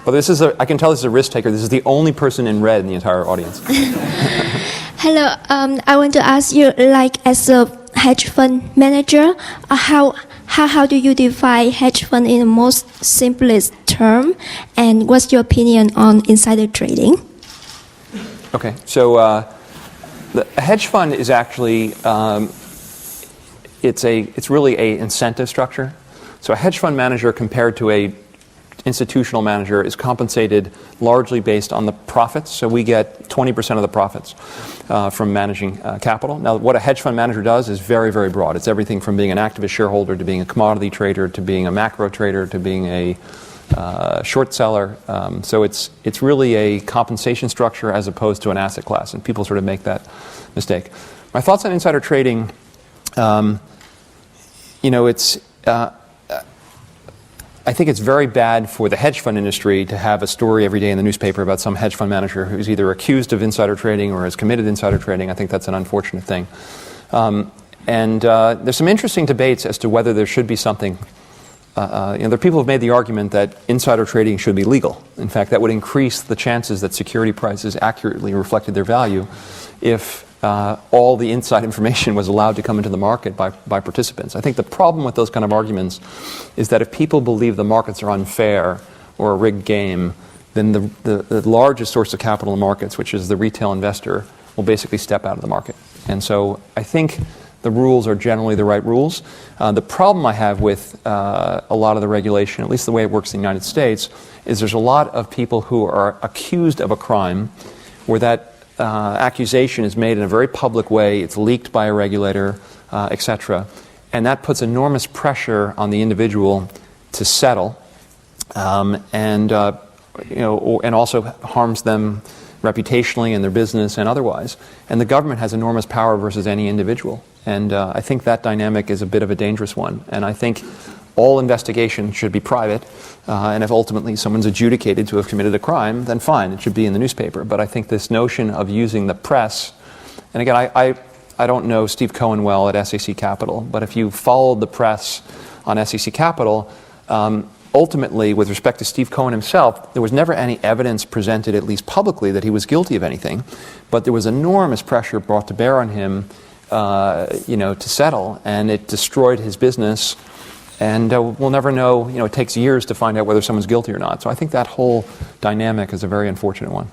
Well, I can tell this is a risk taker. This is the only person in red in the entire audience. Hello, I want to ask you, like as a hedge fund manager, how do you define hedge fund in the most simplest term, and what's your opinion on insider trading? Okay, so a hedge fund is actually it's really a incentive structure. So a hedge fund manager compared to a institutional manager is compensated largely based on the profits. So we get 20% of the profits from managing capital. Now, what a hedge fund manager does is very, very broad. It's everything from being an activist shareholder to being a commodity trader to being a macro trader to being a short seller. So it's really a compensation structure as opposed to an asset class, and people sort of make that mistake. My thoughts on insider trading, I think it's very bad for the hedge fund industry to have a story every day in the newspaper about some hedge fund manager who's either accused of insider trading or has committed insider trading. I think that's an unfortunate thing. And there's some interesting debates as to whether there should be something. There are people who have made the argument that insider trading should be legal. In fact, that would increase the chances that security prices accurately reflected their value if all the inside information was allowed to come into the market by participants. I think the problem with those kind of arguments is that if people believe the markets are unfair or a rigged game, then the largest source of capital in markets, which is the retail investor, will basically step out of the market. And so I think the rules are generally the right rules. The problem I have with a lot of the regulation, at least the way it works in the United States, is there's a lot of people who are accused of a crime where that accusation is made in a very public way, it's leaked by a regulator, etc. And that puts enormous pressure on the individual to settle, and also harms them reputationally in their business and otherwise. And the government has enormous power versus any individual. And I think that dynamic is a bit of a dangerous one. And I think all investigation should be private, and if ultimately someone's adjudicated to have committed a crime, then fine, it should be in the newspaper. But I think this notion of using the press, and again, I don't know Steve Cohen well at SEC Capital, but if you followed the press on SEC Capital, ultimately, with respect to Steve Cohen himself, there was never any evidence presented, at least publicly, that he was guilty of anything. But there was enormous pressure brought to bear on him, to settle, and it destroyed his business. And we'll never know, it takes years to find out whether someone's guilty or not. So I think that whole dynamic is a very unfortunate one.